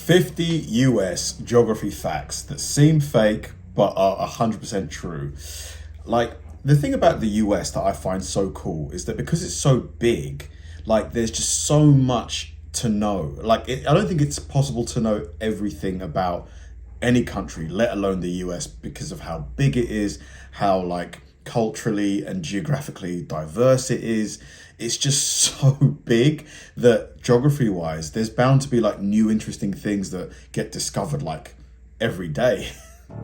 50 US geography facts that seem fake but are 100% true. Like, the thing about the US that I find so cool is that because it's so big, like, there's just so much to know. Like, I don't think it's possible to know everything about any country, let alone the US, because of how big it is, how, like, culturally and geographically diverse it is. It's just so big that geography wise, there's bound to be like new interesting things that get discovered like every day.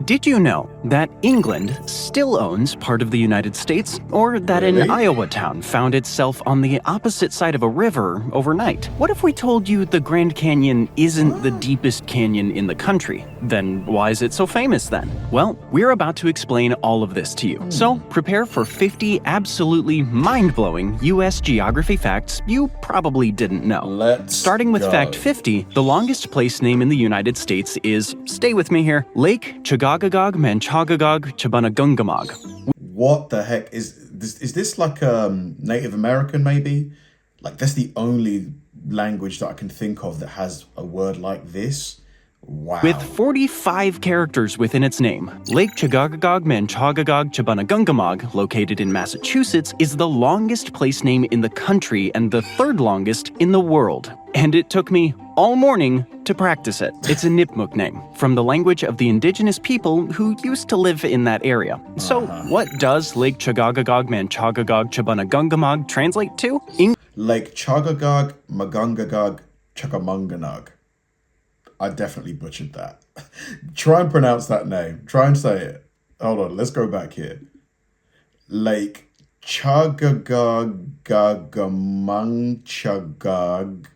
Did you know that England still owns part of the United States? Or that Really? an Iowa town found itself on the opposite side of a river overnight? What if we told you the Grand Canyon isn't the deepest canyon in the country? Then why is it so famous then? Well, we're about to explain all of this to you. So prepare for 50 absolutely mind-blowing US geography facts you probably didn't know. Starting with fact 50, the longest place name in the United States is, stay with me here, Lake Chagagagog Manchagagog Chabanagungumog. What the heck is this? Is this like Native American maybe? Like, that's the only language that I can think of that has a word like this. Wow. With 45 characters within its name, Lake Chagagagog Manchagagog Chabanagungumog, located in Massachusetts, is the longest place name in the country and the third longest in the world. And it took me all morning to practice it. It's a Nipmuc name, from the language of the indigenous people who used to live in that area. So, what does Lake Chagagagog Manchagagog Chabanagungumog translate to? Lake Chagagog Magungagog Chakamunganug. I definitely butchered that. Try and pronounce that name. Try and say it. Hold on, let's go back here. Lake Chagagagagamangchagag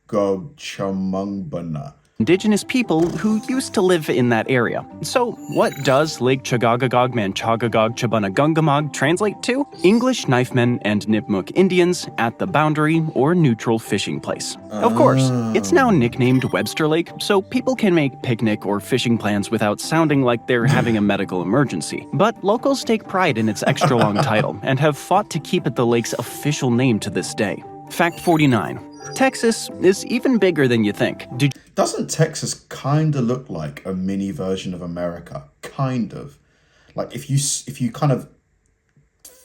Gogchamungbana. Indigenous people who used to live in that area. So, what does Lake Chagagagog Manchagagog Chabanagungumog translate to? English knifemen and Nipmuc Indians at the boundary or neutral fishing place. Of course, it's now nicknamed Webster Lake, so people can make picnic or fishing plans without sounding like they're having a medical emergency. But locals take pride in its extra long title and have fought to keep it the lake's official name to this day. Fact 49. Texas is even bigger than you think. Doesn't Texas kind of look like a mini version of America? Kind of. Like, if you kind of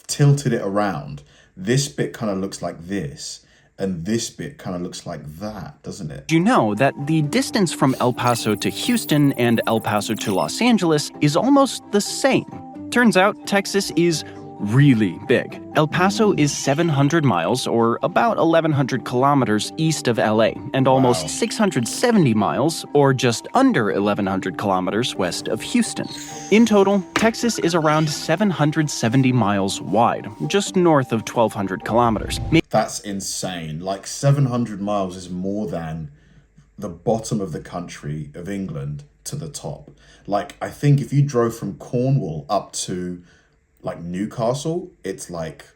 tilted it around, this bit kind of looks like this, and this bit kind of looks like that, doesn't it? Do you know that the distance from El Paso to Houston and El Paso to Los Angeles is almost the same? Turns out Texas is really big. El Paso is 700 miles, or about 1,100 kilometers east of LA, and almost 670 miles, or just under 1,100 kilometers west of Houston. In total, Texas is around 770 miles wide, just north of 1,200 kilometers. That's insane. Like, 700 miles is more than the bottom of the country of England to the top. Like, I think if you drove from Cornwall up to like Newcastle, it's like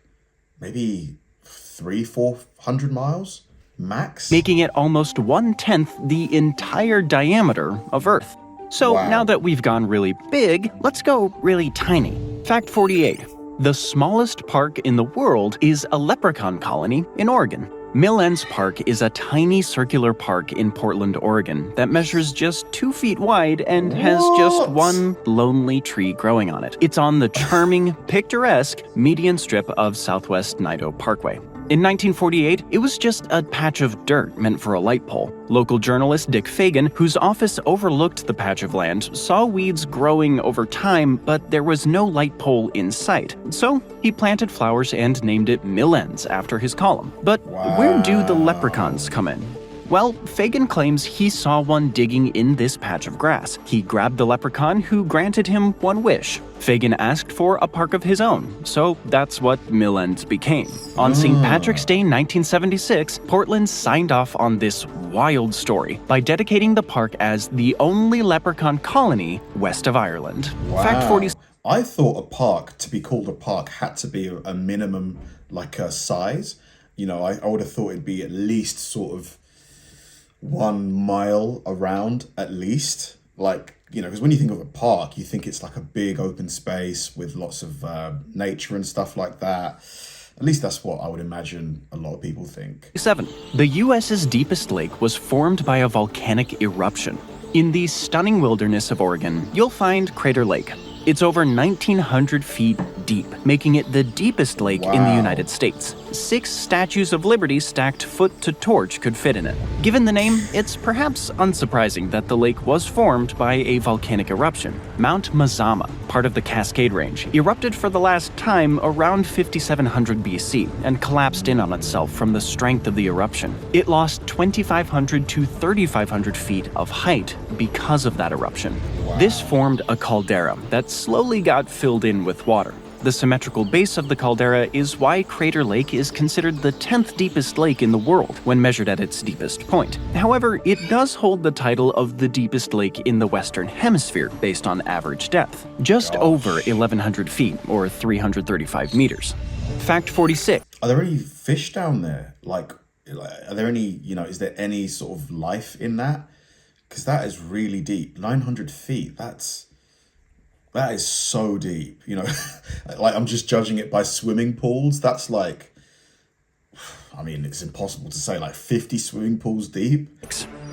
maybe 300-400 miles max, making it almost 1/10 the entire diameter of Earth. So now that we've gone really big, let's go really tiny. Fact 48. The smallest park in the world is a leprechaun colony in Oregon. Mill Ends Park is a tiny circular park in Portland, Oregon that measures just 2 feet wide and has just one lonely tree growing on it. It's on the charming, picturesque median strip of Southwest Nido Parkway. In 1948, it was just a patch of dirt meant for a light pole. Local journalist Dick Fagan, whose office overlooked the patch of land, saw weeds growing over time, but there was no light pole in sight. So he planted flowers and named it Mill Ends after his column. But where do the leprechauns come in? Well, Fagan claims he saw one digging in this patch of grass. He grabbed the leprechaun, who granted him one wish. Fagan asked for a park of his own, so that's what Mill Ends became. On St. Patrick's Day 1976, Portland signed off on this wild story by dedicating the park as the only leprechaun colony west of Ireland. Fact 40. I thought a park, to be called a park, had to be a minimum, like a size. You know, I would have thought it'd be at least sort of 1 mile around, at least. Like, you know, because when you think of a park, you think it's like a big open space with lots of nature and stuff like that. At least that's what I would imagine a lot of people think. 7. The U.S.'s deepest lake was formed by a volcanic eruption. In the stunning wilderness of Oregon, you'll find Crater Lake. It's over 1,900 feet deep, making it the deepest lake in the United States. 6 statues of Liberty stacked foot to torch could fit in it. Given the name, it's perhaps unsurprising that the lake was formed by a volcanic eruption. Mount Mazama, part of the Cascade Range, erupted for the last time around 5700 BC and collapsed in on itself from the strength of the eruption. It lost 2,500 to 3,500 feet of height because of that eruption. This formed a caldera that slowly got filled in with water. The symmetrical base of the caldera is why Crater Lake is considered the 10th deepest lake in the world when measured at its deepest point. However, it does hold the title of the deepest lake in the Western Hemisphere based on average depth, just over 1,100 feet or 335 meters. Fact 46. Are there any fish down there? Like, are there any, is there any sort of life in that? Because that is really deep. 900 feet, that is so deep, like I'm just judging it by swimming pools. That's like, it's impossible to say, like 50 swimming pools deep.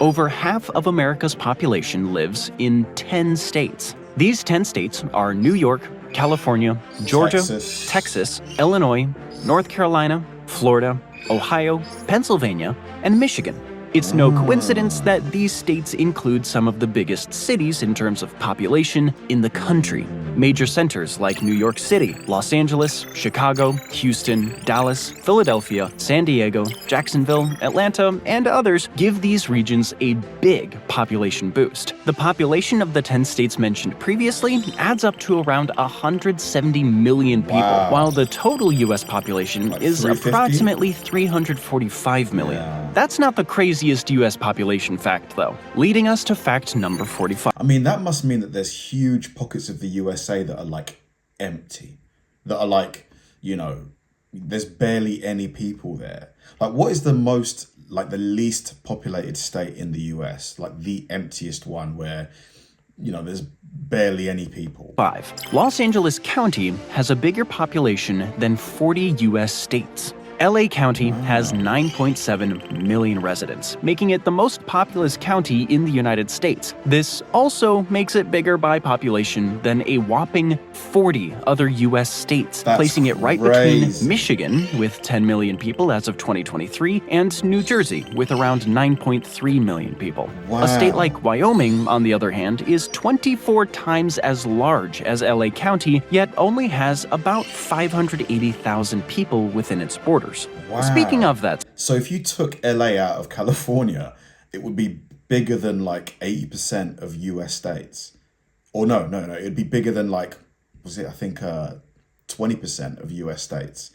Over half of America's population lives in 10 states. These 10 states are New York, California, Georgia, Texas, Illinois, North Carolina, Florida, Ohio, Pennsylvania, and Michigan. It's no coincidence that these states include some of the biggest cities in terms of population in the country. Major centers like New York City, Los Angeles, Chicago, Houston, Dallas, Philadelphia, San Diego, Jacksonville, Atlanta, and others give these regions a big population boost. The population of the 10 states mentioned previously adds up to around 170 million people, while the total U.S. population is approximately 345 million. That's not the craziest U.S. population fact, though. Leading us to fact number 45. That must mean that there's huge pockets of the USA that are like empty, that are like, there's barely any people there. Like, what is the least populated state in the US? Like the emptiest one where, there's barely any people. 5. Los Angeles County has a bigger population than 40 U.S. states. LA County has 9.7 million residents, making it the most populous county in the United States. This also makes it bigger by population than a whopping 40 other U.S. states, placing it right between Michigan, with 10 million people as of 2023, and New Jersey, with around 9.3 million people. A state like Wyoming, on the other hand, is 24 times as large as LA County, yet only has about 580,000 people within its borders. Speaking of that, so if you took LA out of California, it would be bigger than like 80% of US states. Or no, it'd be bigger than 20% of US states.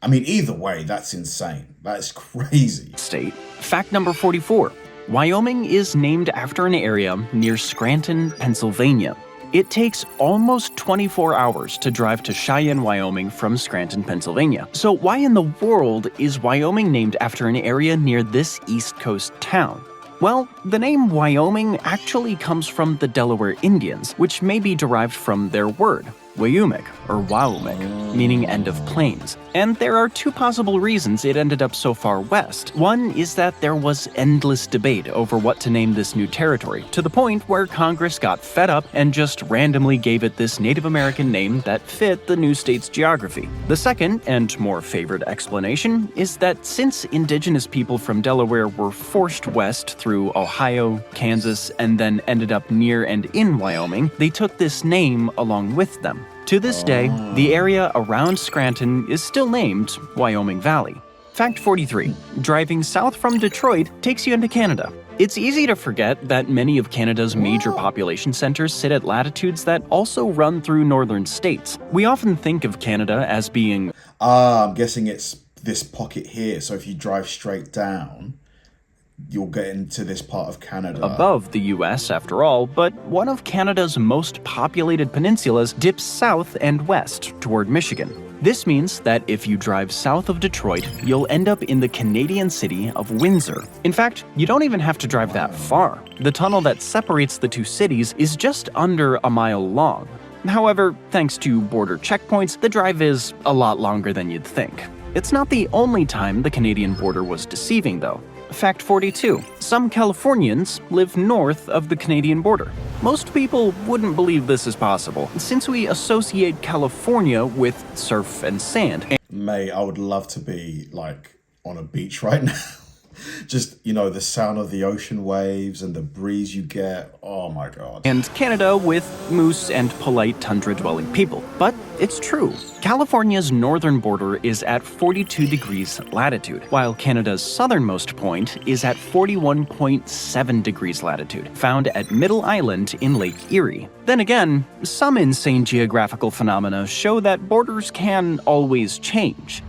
Either way, that's insane. That is crazy. State. Fact number 44. Wyoming is named after an area near Scranton, Pennsylvania. It takes almost 24 hours to drive to Cheyenne, Wyoming from Scranton, Pennsylvania. So why in the world is Wyoming named after an area near this East Coast town? Well, the name Wyoming actually comes from the Delaware Indians, which may be derived from their word, Wyoming, or Wyoming, meaning end of plains. And there are 2 possible reasons it ended up so far west. One is that there was endless debate over what to name this new territory, to the point where Congress got fed up and just randomly gave it this Native American name that fit the new state's geography. The second, and more favored explanation, is that since indigenous people from Delaware were forced west through Ohio, Kansas, and then ended up near and in Wyoming, they took this name along with them. To this day, the area around Scranton is still named Wyoming Valley. Fact 43. Driving south from Detroit takes you into Canada. It's easy to forget that many of Canada's major population centers sit at latitudes that also run through northern states. We often think of Canada as being... I'm guessing it's this pocket here, so if you drive straight down, you'll get into this part of Canada. Above the US, after all, but one of Canada's most populated peninsulas dips south and west toward Michigan. This means that if you drive south of Detroit, you'll end up in the Canadian city of Windsor. In fact, you don't even have to drive that far. The tunnel that separates the 2 cities is just under a mile long. However, thanks to border checkpoints, the drive is a lot longer than you'd think. It's not the only time the Canadian border was deceiving, though. Fact 42. Some Californians live north of the Canadian border. Most people wouldn't believe this is possible, since we associate California with surf and sand. Mate, I would love to be, like, on a beach right now. Just, you know, the sound of the ocean waves and the breeze you get. Oh my God. And Canada with moose and polite tundra-dwelling people. But it's true. California's northern border is at 42 degrees latitude, while Canada's southernmost point is at 41.7 degrees latitude, found at Middle Island in Lake Erie. Then again, some insane geographical phenomena show that borders can always change.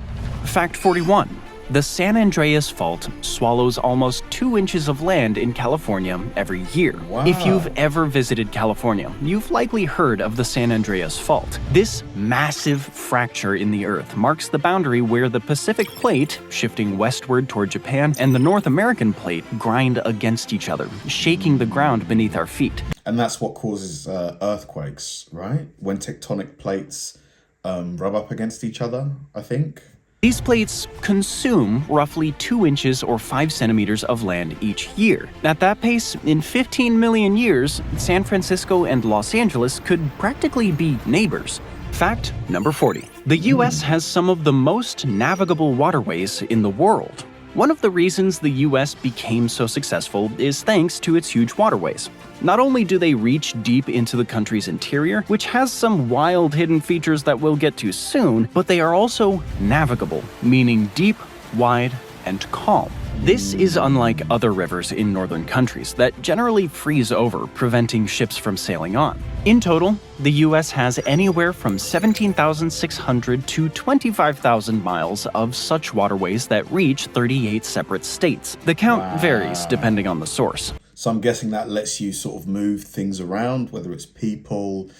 Fact 41. The San Andreas Fault swallows almost 2 inches of land in California every year. Wow. If you've ever visited California, you've likely heard of the San Andreas Fault. This massive fracture in the Earth marks the boundary where the Pacific Plate, shifting westward toward Japan, and the North American Plate grind against each other, shaking the ground beneath our feet. And that's what causes earthquakes, right? When tectonic plates rub up against each other, I think. These plates consume roughly 2 inches or 5 centimeters of land each year. At that pace, in 15 million years, San Francisco and Los Angeles could practically be neighbors. Fact number 40. The US has some of the most navigable waterways in the world. One of the reasons the US became so successful is thanks to its huge waterways. Not only do they reach deep into the country's interior, which has some wild hidden features that we'll get to soon, but they are also navigable, meaning deep, wide, and calm. This is unlike other rivers in northern countries that generally freeze over, preventing ships from sailing on. In total, the US has anywhere from 17,600 to 25,000 miles of such waterways that reach 38 separate states. The count varies depending on the source. So I'm guessing that lets you sort of move things around, whether it's people,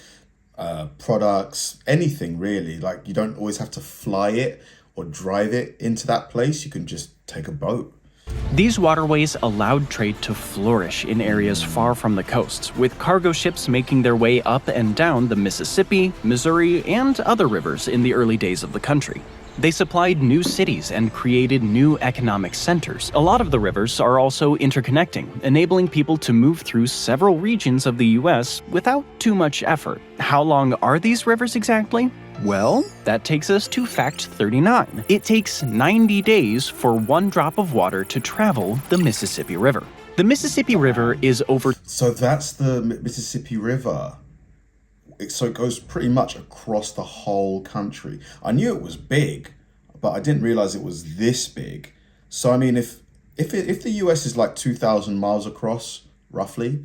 products, anything really. Like, you don't always have to fly it or drive it into that place. You can just take a boat. These waterways allowed trade to flourish in areas far from the coasts, with cargo ships making their way up and down the Mississippi, Missouri, and other rivers in the early days of the country. They supplied new cities and created new economic centers. A lot of the rivers are also interconnecting, enabling people to move through several regions of the US without too much effort. How long are these rivers exactly? Well, that takes us to fact 39. It takes 90 days for 1 drop of water to travel the Mississippi River. The Mississippi River is over... So that's the Mississippi River. So it goes pretty much across the whole country. I knew it was big, but I didn't realize it was this big. So I mean, if the US is like 2,000 miles across, roughly,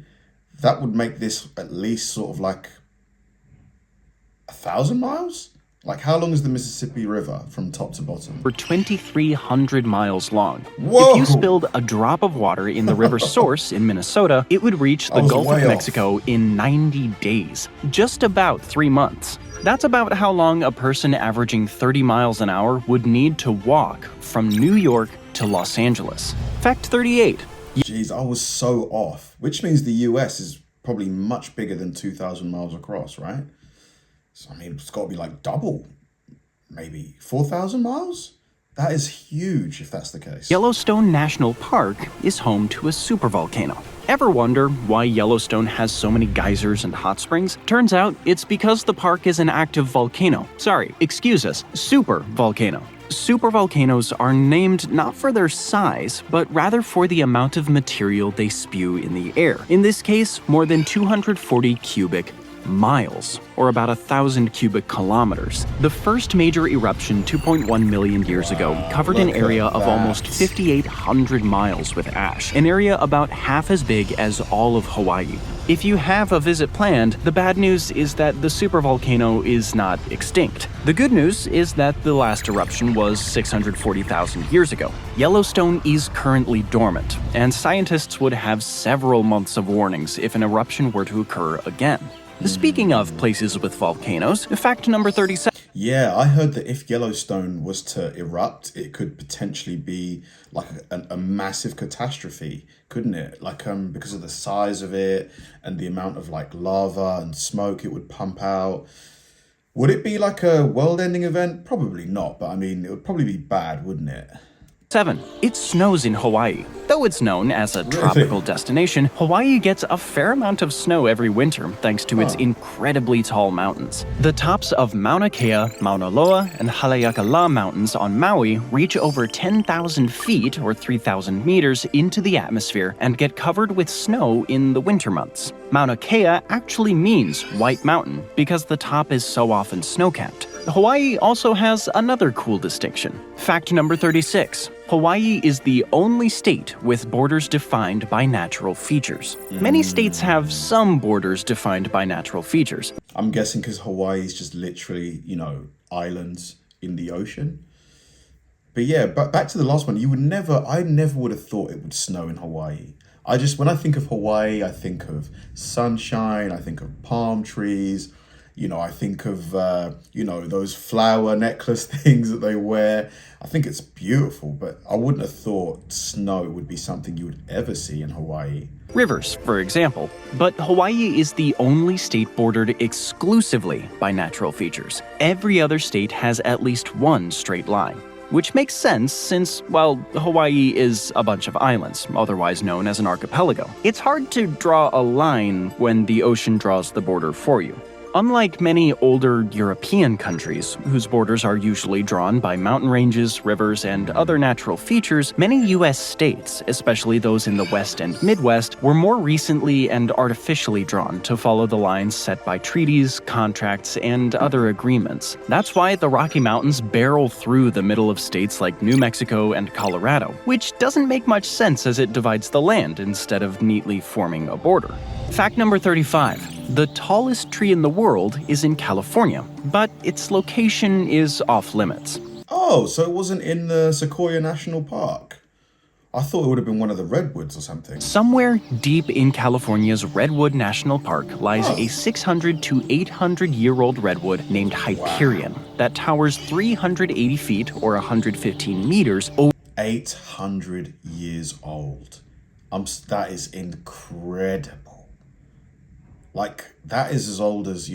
that would make this at least sort of like 1,000 miles? Like, how long is the Mississippi River from top to bottom? For 2,300 miles long. Whoa! If you spilled a drop of water in the river's source in Minnesota, it would reach the Gulf of Mexico in 90 days, just about 3 months. That's about how long a person averaging 30 miles an hour would need to walk from New York to Los Angeles. Fact 38. Jeez, I was so off. Which means the US is probably much bigger than 2,000 miles across, right? So, I mean, it's got to be like double, maybe 4,000 miles? That is huge if that's the case. Yellowstone National Park is home to a supervolcano. Ever wonder why Yellowstone has so many geysers and hot springs? Turns out it's because the park is an active volcano. Sorry, excuse us, supervolcano. Supervolcanoes are named not for their size, but rather for the amount of material they spew in the air. In this case, more than 240 cubic miles, or about 1,000 cubic kilometers. The first major eruption 2.1 million years ago covered an area of almost 5,800 miles with ash, an area about half as big as all of Hawaii. If you have a visit planned, the bad news is that the supervolcano is not extinct. The good news is that the last eruption was 640,000 years ago. Yellowstone is currently dormant, and scientists would have several months of warnings if an eruption were to occur again. Speaking of places with volcanoes, fact number 37. Yeah, I heard that if Yellowstone was to erupt, it could potentially be like a massive catastrophe, couldn't it? Like because of the size of it and the amount of like lava and smoke it would pump out. Would it be like a world-ending event? Probably not, but I mean, it would probably be bad, wouldn't it? 7. It snows in Hawaii. Though it's known as a tropical destination, Hawaii gets a fair amount of snow every winter thanks to its incredibly tall mountains. The tops of Mauna Kea, Mauna Loa, and Haleakala mountains on Maui reach over 10,000 feet or 3,000 meters into the atmosphere and get covered with snow in the winter months. Mauna Kea actually means White Mountain because the top is so often snow-capped. Hawaii also has another cool distinction. Fact number 36. Hawaii is the only state with borders defined by natural features. Many states have some borders defined by natural features. I'm guessing because Hawaii is just literally, islands in the ocean. But yeah, but back to the last one, I never would have thought it would snow in Hawaii. When I think of Hawaii, I think of sunshine, I think of palm trees. I think of, those flower necklace things that they wear. I think it's beautiful, but I wouldn't have thought snow would be something you would ever see in Hawaii. Rivers, for example. But Hawaii is the only state bordered exclusively by natural features. Every other state has at least one straight line. Which makes sense since, Hawaii is a bunch of islands, otherwise known as an archipelago. It's hard to draw a line when the ocean draws the border for you. Unlike many older European countries, whose borders are usually drawn by mountain ranges, rivers, and other natural features, many U.S. states, especially those in the West and Midwest, were more recently and artificially drawn to follow the lines set by treaties, contracts, and other agreements. That's why the Rocky Mountains barrel through the middle of states like New Mexico and Colorado, which doesn't make much sense as it divides the land instead of neatly forming a border. Fact number 35. The tallest tree in the world is in California, but its location is off limits. Oh, so it wasn't in the Sequoia National Park? I thought it would have been one of the redwoods or something. Somewhere deep in California's Redwood National Park lies a 600 to 800-year-old redwood named Hyperion that towers 380 feet or 115 meters over 800 years old. That is incredible. Like, that is as old as,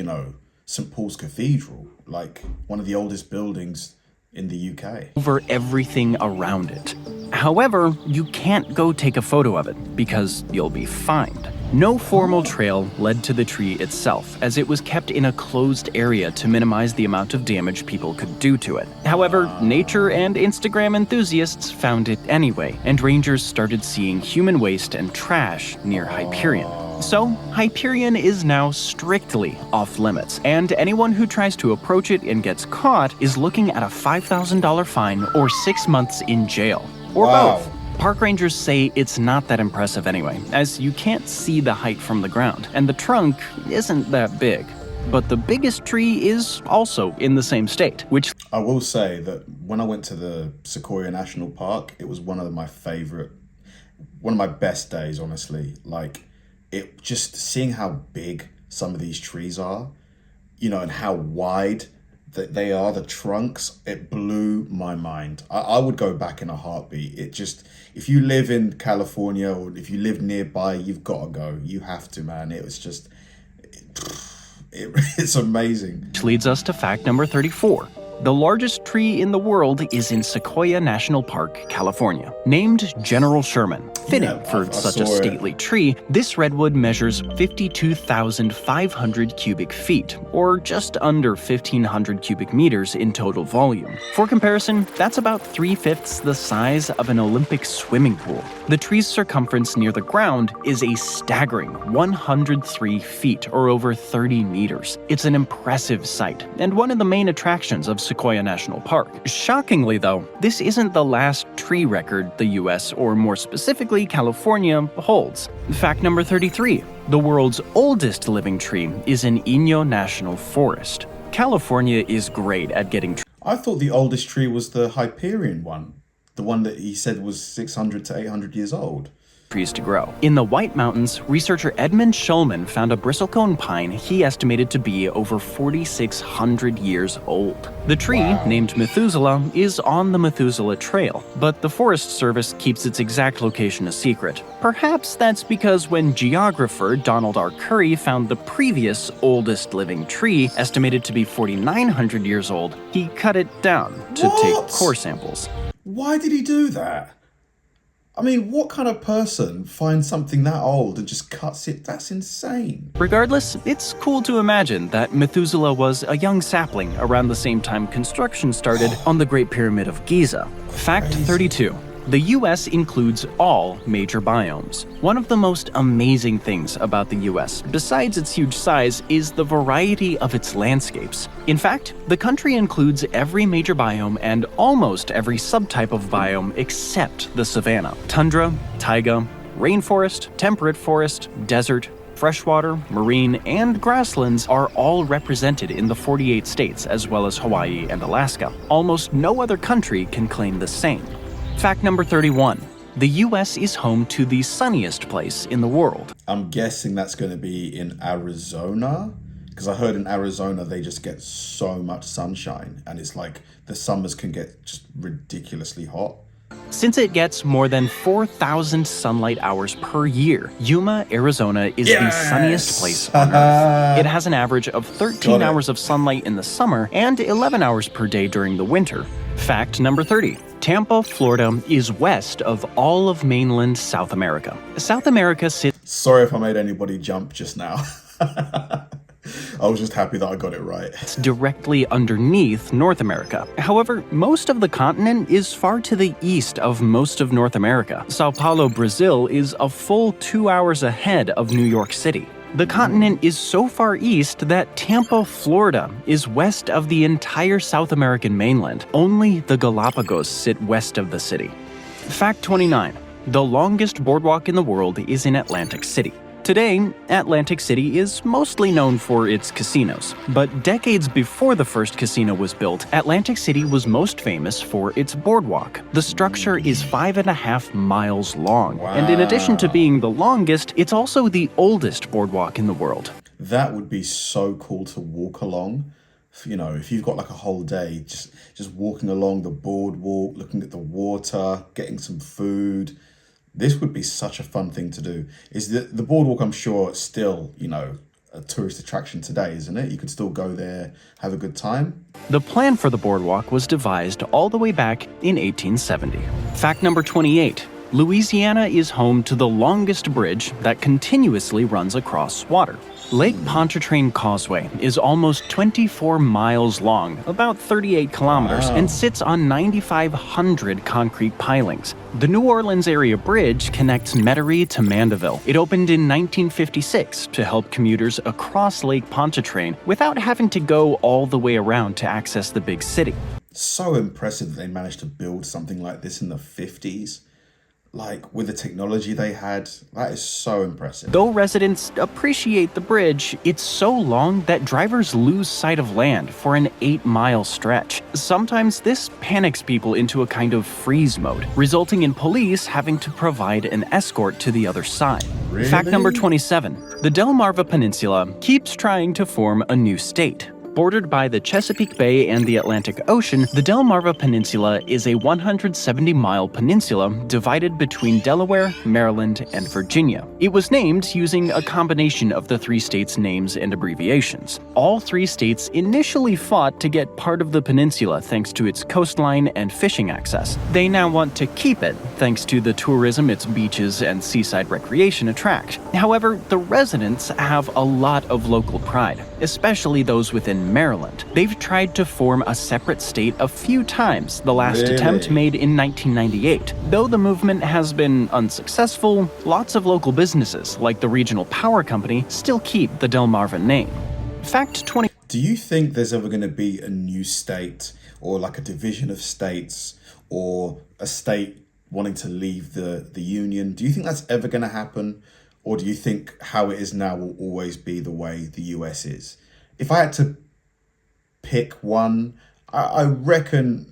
St. Paul's Cathedral, like one of the oldest buildings in the UK. Over everything around it. However, you can't go take a photo of it because you'll be fined. No formal trail led to the tree itself, as it was kept in a closed area to minimize the amount of damage people could do to it. However, nature and Instagram enthusiasts found it anyway, and rangers started seeing human waste and trash near Hyperion. So, Hyperion is now strictly off limits, and anyone who tries to approach it and gets caught is looking at a $5,000 fine or 6 months in jail. Or both. Park rangers say it's not that impressive anyway, as you can't see the height from the ground, and the trunk isn't that big. But the biggest tree is also in the same state, which... I will say that when I went to the Sequoia National Park, it was one of my best days, honestly. Like, it just seeing how big some of these trees are, and how wide that they are, the trunks, it blew my mind. I would go back in a heartbeat. If you live in California or if you live nearby, you've got to go. You have to, man. It's amazing. Which leads us to fact number 34. The largest tree in the world is in Sequoia National Park, California. Named General Sherman. Fitting for such a stately tree, this redwood measures 52,500 cubic feet, or just under 1,500 cubic meters in total volume. For comparison, that's about 3/5 the size of an Olympic swimming pool. The tree's circumference near the ground is a staggering 103 feet, or over 30 meters. It's an impressive sight, and one of the main attractions of Sequoia National Park. Shockingly, though, this isn't the last tree record the US, or more specifically California, holds. Fact number 33. The world's oldest living tree is in Inyo National Forest. California is great at getting I thought the oldest tree was the Hyperion one. The one that he said was 600 to 800 years old. trees to grow. In the White Mountains, researcher Edmund Shulman found a bristlecone pine he estimated to be over 4,600 years old. The tree, named Methuselah, is on the Methuselah Trail, but the Forest Service keeps its exact location a secret. Perhaps that's because when geographer Donald R. Curry found the previous oldest living tree, estimated to be 4,900 years old, he cut it down to take core samples. Why did he do that? I mean, what kind of person finds something that old and just cuts it? That's insane. Regardless, it's cool to imagine that Methuselah was a young sapling around the same time construction started on the Great Pyramid of Giza. Fact 32. The US includes all major biomes. One of the most amazing things about the US, besides its huge size, is the variety of its landscapes. In fact, the country includes every major biome and almost every subtype of biome except the savanna. Tundra, taiga, rainforest, temperate forest, desert, freshwater, marine, and grasslands are all represented in the 48 states as well as Hawaii and Alaska. Almost no other country can claim the same. Fact number 31. The US is home to the sunniest place in the world. I'm guessing that's going to be in Arizona, because I heard in Arizona they just get so much sunshine, and it's like the summers can get just ridiculously hot. Since it gets more than 4,000 sunlight hours per year, Yuma, Arizona is the sunniest place on Earth. It has an average of 13 hours of sunlight in the summer and 11 hours per day during the winter. Fact number 30. Tampa, Florida is west of all of mainland South America. South America sits... Sorry if I made anybody jump just now. I was just happy that I got it right. It's directly underneath North America. However, most of the continent is far to the east of most of North America. Sao Paulo, Brazil is a full 2 hours ahead of New York City. The continent is so far east that Tampa, Florida is west of the entire South American mainland. Only the Galapagos sit west of the city. Fact 29. The longest boardwalk in the world is in Atlantic City. Today, Atlantic City is mostly known for its casinos, but decades before the first casino was built, Atlantic City was most famous for its boardwalk. The structure is 5.5 miles long, and in addition to being the longest, it's also the oldest boardwalk in the world. That would be so cool to walk along. You know, if you've got like a whole day, just walking along the boardwalk, looking at the water, getting some food. This would be such a fun thing to do. Is the boardwalk, I'm sure, still, you know, a tourist attraction today, isn't it? You could still go there, have a good time. The plan for the boardwalk was devised all the way back in 1870. Fact number 28. Louisiana is home to the longest bridge that continuously runs across water. Lake Pontchartrain Causeway is almost 24 miles long, about 38 kilometers, and sits on 9,500 concrete pilings. The New Orleans area bridge connects Metairie to Mandeville. It opened in 1956 to help commuters across Lake Pontchartrain without having to go all the way around to access the big city. So impressive that they managed to build something like this in the 50s. Like, with the technology they had, that is so impressive. Though residents appreciate the bridge, it's so long that drivers lose sight of land for an 8-mile stretch. Sometimes this panics people into a kind of freeze mode, resulting in police having to provide an escort to the other side. Really? Fact number 27. The Delmarva Peninsula keeps trying to form a new state. Bordered by the Chesapeake Bay and the Atlantic Ocean, the Delmarva Peninsula is a 170-mile peninsula divided between Delaware, Maryland, and Virginia. It was named using a combination of the three states' names and abbreviations. All three states initially fought to get part of the peninsula thanks to its coastline and fishing access. They now want to keep it thanks to the tourism its beaches and seaside recreation attract. However, the residents have a lot of local pride, especially those within Maryland. They've tried to form a separate state a few times, the last attempt made in 1998. Though the movement has been unsuccessful, lots of local businesses, like the regional power company, still keep the Delmarva name. Fact 20. Do you think there's ever going to be a new state, or like a division of states, or a state wanting to leave the union? Do you think that's ever going to happen? Or do you think how it is now will always be the way the US is? If I had to pick one, I reckon,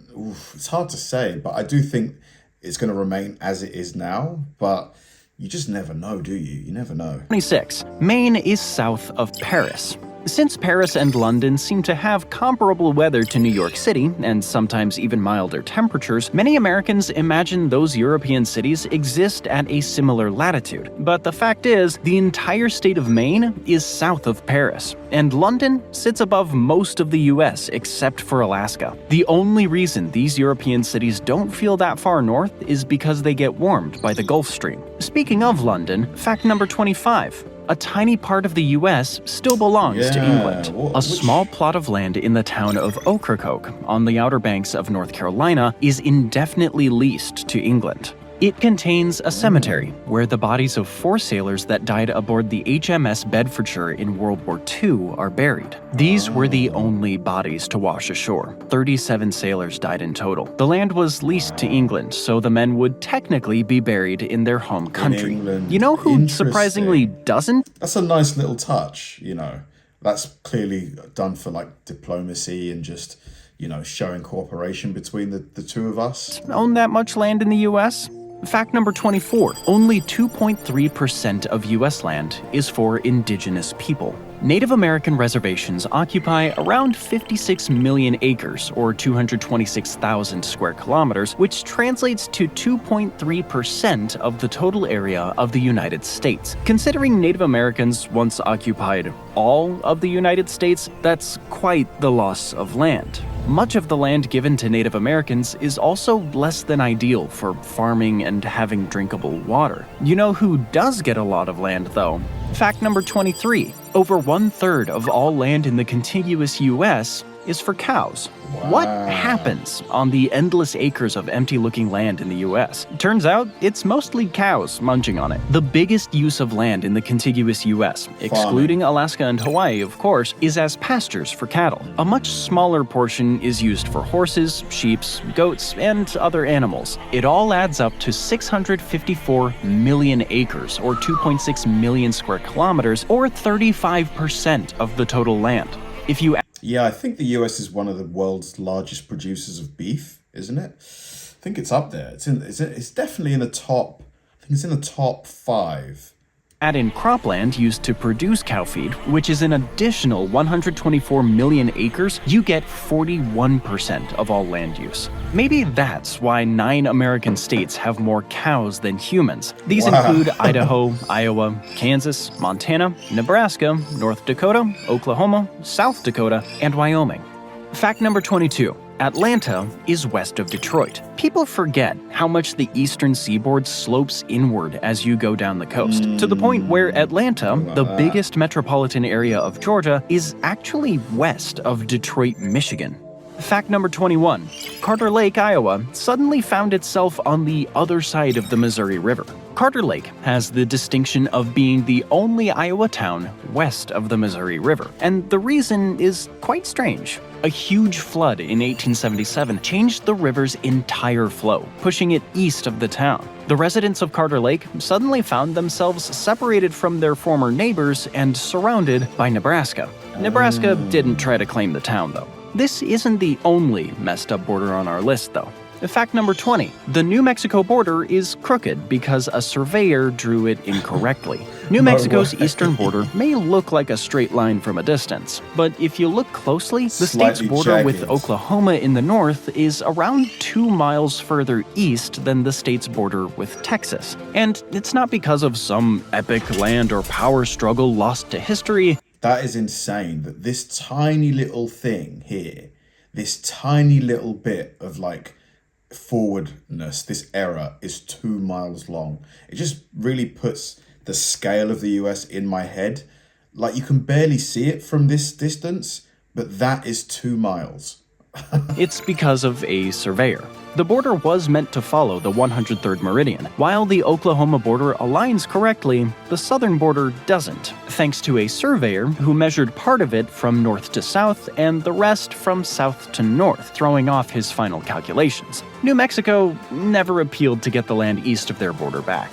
it's hard to say, but I do think it's going to remain as it is now. But, you just never know, do you? You never know. 26. Maine is south of Paris. Since Paris and London seem to have comparable weather to New York City, and sometimes even milder temperatures, many Americans imagine those European cities exist at a similar latitude. But the fact is, the entire state of Maine is south of Paris, and London sits above most of the US except for Alaska. The only reason these European cities don't feel that far north is because they get warmed by the Gulf Stream. Speaking of London, fact number 25. A tiny part of the US still belongs to England. A small plot of land in the town of Ocracoke, on the Outer Banks of North Carolina, is indefinitely leased to England. It contains a cemetery where the bodies of 4 sailors that died aboard the HMS Bedfordshire in World War II are buried. These were the only bodies to wash ashore. 37 sailors died in total. The land was leased to England, so the men would technically be buried in their home country. You know who surprisingly doesn't? That's a nice little touch, you know. That's clearly done for like diplomacy and just, you know, showing cooperation between the two of us. Own that much land in the US? Fact number 24. Only 2.3% of US land is for indigenous people. Native American reservations occupy around 56 million acres, or 226,000 square kilometers, which translates to 2.3% of the total area of the United States. Considering Native Americans once occupied all of the United States, that's quite the loss of land. Much of the land given to Native Americans is also less than ideal for farming and having drinkable water. You know who does get a lot of land, though? Fact number 23. Over 1/3 of all land in the contiguous US is for cows. Wow. What happens on the endless acres of empty-looking land in the US? Turns out, it's mostly cows munching on it. The biggest use of land in the contiguous US, excluding Alaska and Hawaii, of course, is as pastures for cattle. A much smaller portion is used for horses, sheep, goats, and other animals. It all adds up to 654 million acres, or 2.6 million square kilometers, or 35% of the total land. Yeah, I think the US is one of the world's largest producers of beef, isn't it? I think it's up there. It's definitely in the top. I think it's in the top 5. Add in cropland used to produce cow feed, which is an additional 124 million acres, you get 41% of all land use. Maybe that's why 9 American states have more cows than humans. These include Idaho, Iowa, Kansas, Montana, Nebraska, North Dakota, Oklahoma, South Dakota, and Wyoming. Fact number 22. Atlanta is west of Detroit. People forget how much the eastern seaboard slopes inward as you go down the coast, to the point where Atlanta, the biggest metropolitan area of Georgia, is actually west of Detroit, Michigan. Fact number 21. Carter Lake, Iowa, suddenly found itself on the other side of the Missouri River. Carter Lake has the distinction of being the only Iowa town west of the Missouri River, and the reason is quite strange. A huge flood in 1877 changed the river's entire flow, pushing it east of the town. The residents of Carter Lake suddenly found themselves separated from their former neighbors and surrounded by Nebraska. Nebraska didn't try to claim the town, though. This isn't the only messed up border on our list, though. Fact number 20. The New Mexico border is crooked because a surveyor drew it incorrectly. New Mexico's eastern border may look like a straight line from a distance, but if you look closely, the state's border with Oklahoma in the north is around 2 miles further east than the state's border with Texas. And it's not because of some epic land or power struggle lost to history. That is insane that this tiny little thing here, this tiny little bit of like forwardness, this error is 2 miles long. It just really puts the scale of the US in my head. Like you can barely see it from this distance, but that is 2 miles. It's because of a surveyor. The border was meant to follow the 103rd meridian. While the Oklahoma border aligns correctly, the southern border doesn't, thanks to a surveyor who measured part of it from north to south and the rest from south to north, throwing off his final calculations. New Mexico never appealed to get the land east of their border back.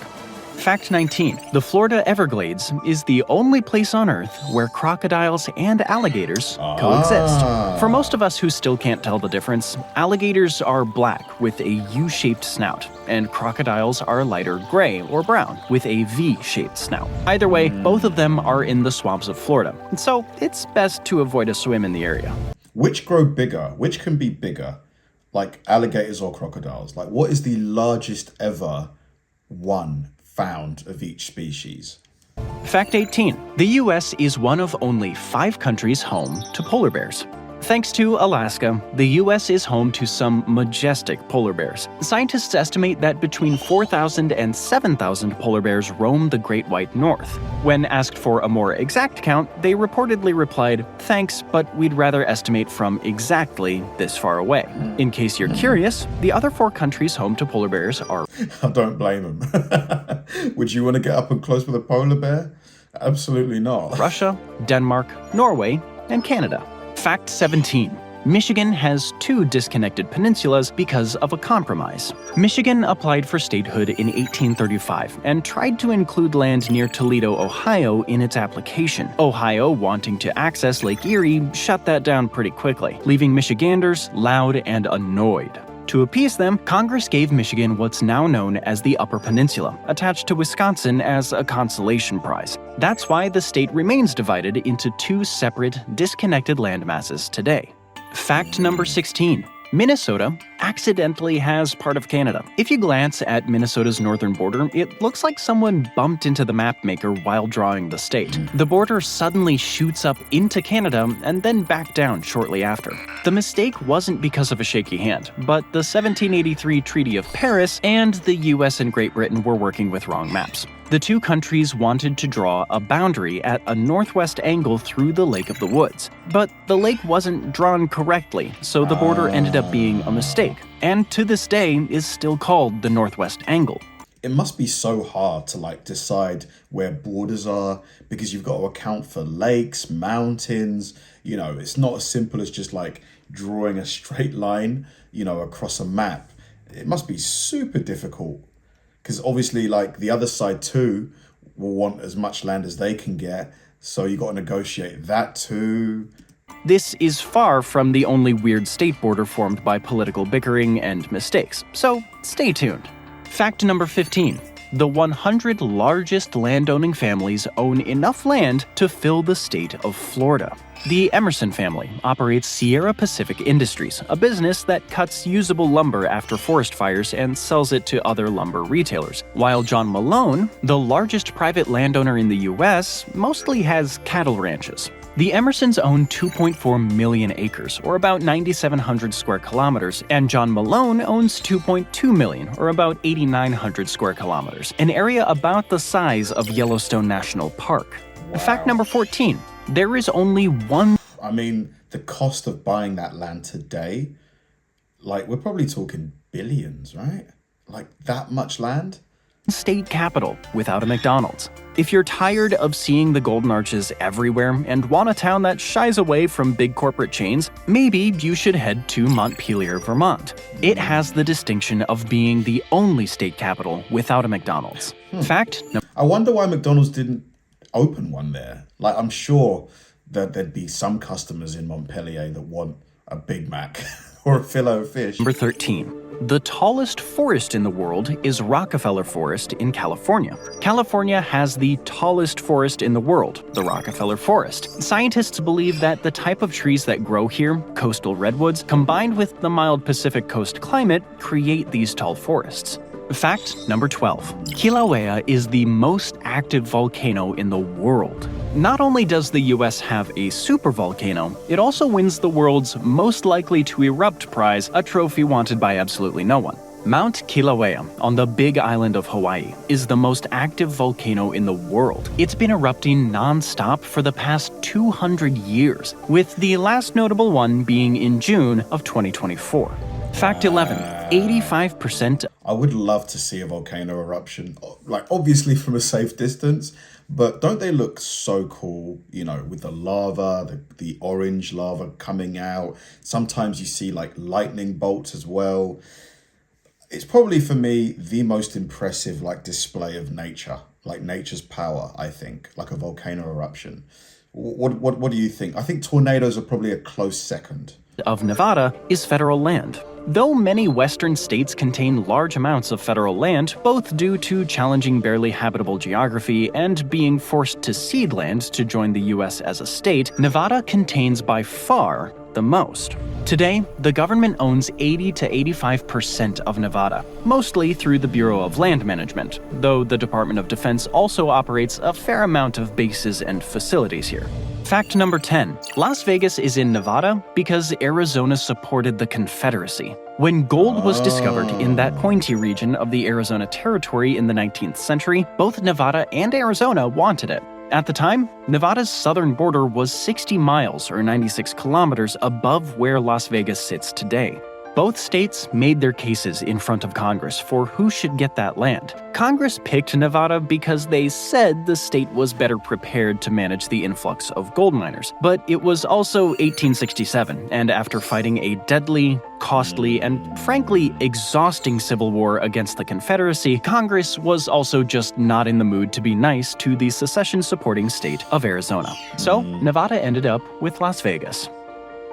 Fact 19. The Florida Everglades is the only place on Earth where crocodiles and alligators coexist. For most of us who still can't tell the difference, alligators are black with a U-shaped snout, and crocodiles are lighter gray or brown with a V-shaped snout. Either way, both of them are in the swamps of Florida, so it's best to avoid a swim in the area. Which grow bigger? Which can be bigger? Like alligators or crocodiles? Like, what is the largest ever one found of each species? Fact 18. The US is one of only 5 countries home to polar bears. Thanks to Alaska, the US is home to some majestic polar bears. Scientists estimate that between 4,000 and 7,000 polar bears roam the Great White North. When asked for a more exact count, they reportedly replied, "Thanks, but we'd rather estimate from exactly this far away." In case you're curious, the other 4 countries home to polar bears are... I don't blame them. Would you want to get up and close with a polar bear? Absolutely not. Russia, Denmark, Norway, and Canada. Fact 17. Michigan has 2 disconnected peninsulas because of a compromise. Michigan applied for statehood in 1835 and tried to include land near Toledo, Ohio in its application. Ohio, wanting to access Lake Erie, shut that down pretty quickly, leaving Michiganders loud and annoyed. To appease them, Congress gave Michigan what's now known as the Upper Peninsula, attached to Wisconsin as a consolation prize. That's why the state remains divided into 2 separate, disconnected landmasses today. Fact number 16. Minnesota accidentally has part of Canada. If you glance at Minnesota's northern border, it looks like someone bumped into the map maker while drawing the state. The border suddenly shoots up into Canada and then back down shortly after. The mistake wasn't because of a shaky hand, but the 1783 Treaty of Paris and the US and Great Britain were working with wrong maps. The 2 countries wanted to draw a boundary at a northwest angle through the Lake of the Woods. But the lake wasn't drawn correctly, so the border ended up being a mistake, and to this day is still called the Northwest Angle. It must be so hard to decide where borders are, because you've got to account for lakes, mountains. It's not as simple as just drawing a straight line, across a map. It must be super difficult. Because obviously, the other side too will want as much land as they can get, so you got to negotiate that too. This is far from the only weird state border formed by political bickering and mistakes, so stay tuned. Fact number 15. The 100 largest landowning families own enough land to fill the state of Florida. The Emerson family operates Sierra Pacific Industries, a business that cuts usable lumber after forest fires and sells it to other lumber retailers, while John Malone, the largest private landowner in the US, mostly has cattle ranches. The Emersons own 2.4 million acres, or about 9,700 square kilometers, and John Malone owns 2.2 million, or about 8,900 square kilometers, an area about the size of Yellowstone National Park. Wow. Fact number 14. There is only one... I mean, the cost of buying that land today, we're probably talking billions, right? That much land? State capital without a McDonald's. If you're tired of seeing the Golden Arches everywhere and want a town that shies away from big corporate chains, maybe you should head to Montpelier, Vermont. It has the distinction of being the only state capital without a McDonald's. Fact number... I wonder why McDonald's didn't open one there. I'm sure that there'd be some customers in Montpelier that want a Big Mac or a filet of fish. Number 13. The tallest forest in the world is Rockefeller Forest in California. California has the tallest forest in the world, the Rockefeller Forest. Scientists believe that the type of trees that grow here, coastal redwoods, combined with the mild Pacific coast climate, create these tall forests. Fact number 12. Kilauea is the most active volcano in the world. Not only does the US have a supervolcano, it also wins the world's most likely to erupt prize, a trophy wanted by absolutely no one. Mount Kilauea, on the Big Island of Hawaii, is the most active volcano in the world. It's been erupting non-stop for the past 200 years, with the last notable one being in June of 2024. Fact 11. 85%. I would love to see a volcano eruption, obviously from a safe distance, but don't they look so cool, with the lava, the orange lava coming out. Sometimes you see lightning bolts as well. It's probably for me the most impressive like display of nature, like nature's power, I think, like a volcano eruption. What do you think? I think tornadoes are probably a close second. Of Nevada is federal land. Though many western states contain large amounts of federal land, both due to challenging barely habitable geography and being forced to cede land to join the US as a state, Nevada contains by far the most. Today, the government owns 80 to 85% of Nevada, mostly through the Bureau of Land Management, though the Department of Defense also operates a fair amount of bases and facilities here. Fact number 10. Las Vegas is in Nevada because Arizona supported the Confederacy. When gold was discovered in that pointy region of the Arizona Territory in the 19th century, both Nevada and Arizona wanted it. At the time, Nevada's southern border was 60 miles or 96 kilometers above where Las Vegas sits today. Both states made their cases in front of Congress for who should get that land. Congress picked Nevada because they said the state was better prepared to manage the influx of gold miners. But it was also 1867, and after fighting a deadly, costly, and frankly exhausting civil war against the Confederacy, Congress was also just not in the mood to be nice to the secession-supporting state of Arizona. So, Nevada ended up with Las Vegas.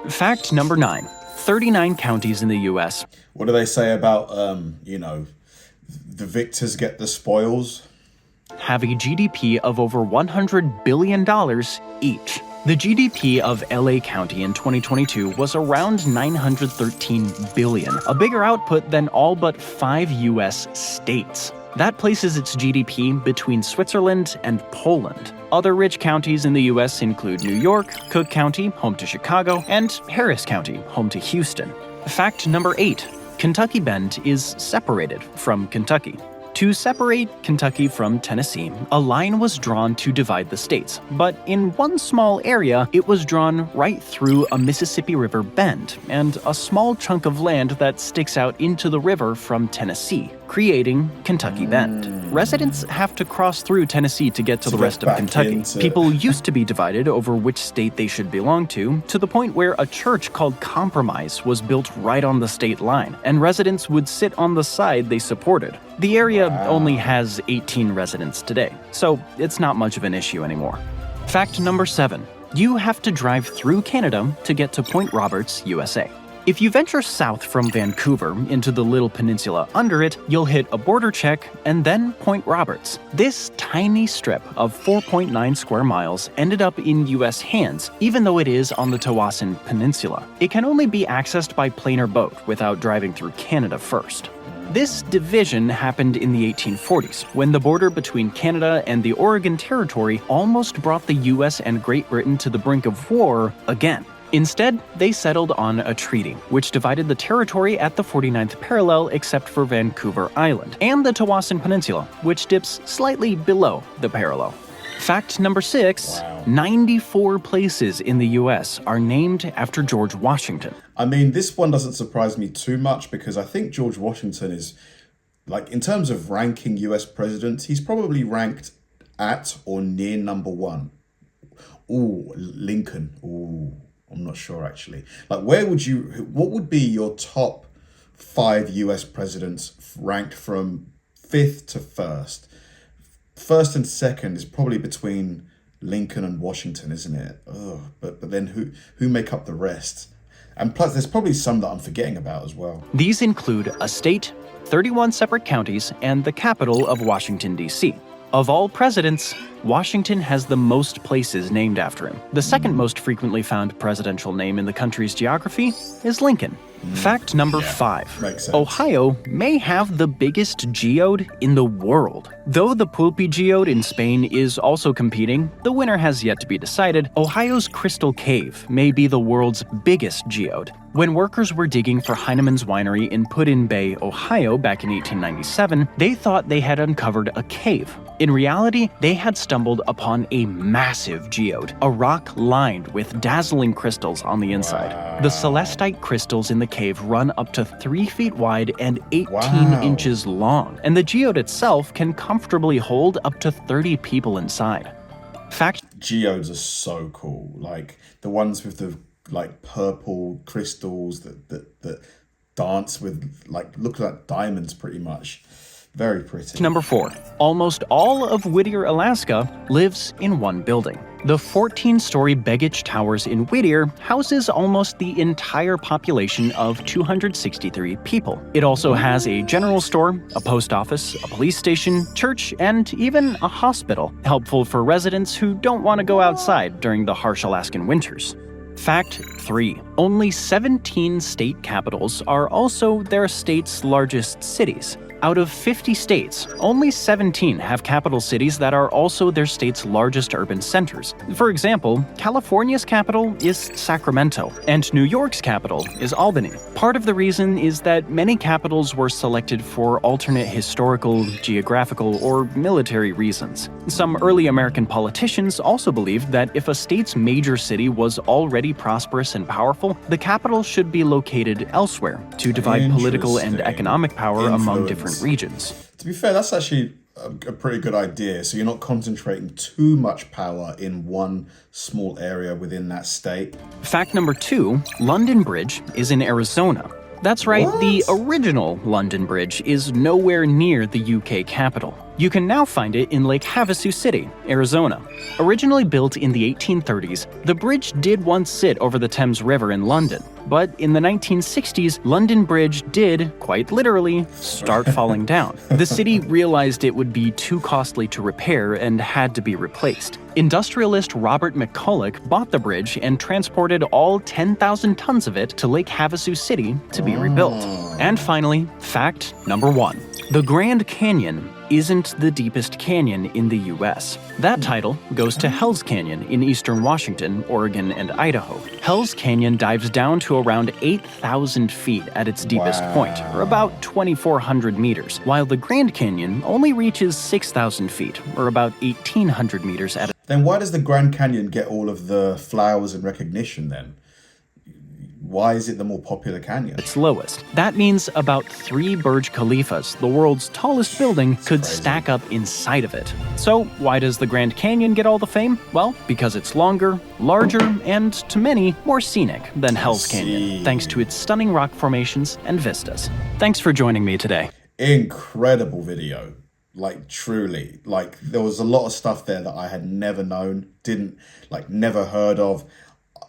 Fact number 9. 39 counties in the U.S. What do they say about, the victors get the spoils? Have a GDP of over $100 billion each. The GDP of LA County in 2022 was around $913 billion, a bigger output than all but 5 U.S. states. That places its GDP between Switzerland and Poland. Other rich counties in the U.S. include New York, Cook County, home to Chicago, and Harris County, home to Houston. Fact number 8. Kentucky Bend is separated from Kentucky. To separate Kentucky from Tennessee, a line was drawn to divide the states, but in one small area, it was drawn right through a Mississippi River bend and a small chunk of land that sticks out into the river from Tennessee, creating Kentucky Bend. Residents have to cross through Tennessee to get to the rest of Kentucky. People used to be divided over which state they should belong to the point where a church called Compromise was built right on the state line, and residents would sit on the side they supported. The area only has 18 residents today, so it's not much of an issue anymore. Fact number 7. You have to drive through Canada to get to Point Roberts, USA. If you venture south from Vancouver into the little peninsula under it, you'll hit a border check and then Point Roberts. This tiny strip of 4.9 square miles ended up in U.S. hands, even though it is on the Tawasin Peninsula. It can only be accessed by plane or boat without driving through Canada first. This division happened in the 1840s, when the border between Canada and the Oregon Territory almost brought the US and Great Britain to the brink of war again. Instead, they settled on a treaty, which divided the territory at the 49th parallel except for Vancouver Island, and the Tawasin Peninsula, which dips slightly below the parallel. Fact number 6, 94 places in the US are named after George Washington. I mean, this one doesn't surprise me too much because I think George Washington is, like, in terms of ranking US presidents, he's probably ranked at or near number 1. Ooh, Lincoln. Ooh, I'm not sure actually. Like, what would be your top 5 US presidents ranked from 5th to 1st? First and second is probably between Lincoln and Washington, isn't it? Oh, but then who make up the rest? And plus, there's probably some that I'm forgetting about as well. These include a state, 31 separate counties, and the capital of Washington, D.C. Of all presidents, Washington has the most places named after him. The second most frequently found presidential name in the country's geography is Lincoln. Fact number 5. Ohio may have the biggest geode in the world. Though the Pulpi geode in Spain is also competing, the winner has yet to be decided. Ohio's Crystal Cave may be the world's biggest geode. When workers were digging for Heinemann's winery in Put-in Bay, Ohio back in 1897, they thought they had uncovered a cave. In reality, they had stumbled upon a massive geode, a rock lined with dazzling crystals on the inside. The celestite crystals in the cave run up to 3 feet wide and 18 inches long, and the geode itself can comfortably hold up to 30 people inside. Geodes are so cool, like the ones with the like purple crystals that dance with, like, look like diamonds pretty much. Very pretty. Number 4. Almost all of Whittier, Alaska lives in one building. The 14-story Begich Towers in Whittier houses almost the entire population of 263 people. It also has a general store, a post office, a police station, church, and even a hospital, helpful for residents who don't want to go outside during the harsh Alaskan winters. Fact 3. Only 17 state capitals are also their state's largest cities. Out of 50 states, only 17 have capital cities that are also their state's largest urban centers. For example, California's capital is Sacramento, and New York's capital is Albany. Part of the reason is that many capitals were selected for alternate historical, geographical, or military reasons. Some early American politicians also believed that if a state's major city was already prosperous and powerful, the capital should be located elsewhere to divide political and economic power among different regions. To be fair, that's actually a pretty good idea. So you're not concentrating too much power in one small area within that state. Fact number 2, London Bridge is in Arizona. That's right, What? The original London Bridge is nowhere near the UK capital. You can now find it in Lake Havasu City, Arizona. Originally built in the 1830s, the bridge did once sit over the Thames River in London. But in the 1960s, London Bridge did, quite literally, start falling down. The city realized it would be too costly to repair and had to be replaced. Industrialist Robert McCulloch bought the bridge and transported all 10,000 tons of it to Lake Havasu City to be rebuilt. And finally, fact number 1. The Grand Canyon isn't the deepest canyon in the US. That title goes to Hell's Canyon in eastern Washington, Oregon, and Idaho. Hell's Canyon dives down to around 8,000 feet at its deepest point, or about 2,400 meters, while the Grand Canyon only reaches 6,000 feet, or about 1,800 meters at a... Then why does the Grand Canyon get all of the flowers and recognition then? Why is it the more popular canyon? its lowest. That means about 3 Burj Khalifas, the world's tallest building, could stack up inside of it. So why does the Grand Canyon get all the fame? Well, because it's longer, larger, and to many, more scenic than Hell's Canyon, thanks to its stunning rock formations and vistas. Thanks for joining me today. Incredible video. Like, truly. Like, there was a lot of stuff there that I had never known, never heard of.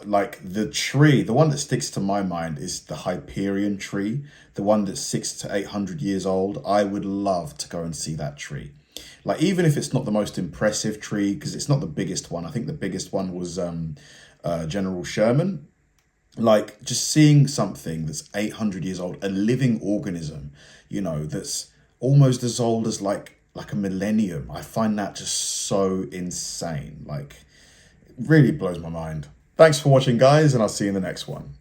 Like, the tree, the one that sticks to my mind is the Hyperion tree, the one that's 600 to 800 years old. I would love to go and see that tree. Like, even if it's not the most impressive tree, because it's not the biggest one. I think the biggest one was General Sherman. Like, just seeing something that's 800 years old, a living organism, you know, that's almost as old as like a millennium. I find that just so insane. Like, it really blows my mind. Thanks for watching, guys, and I'll see you in the next one.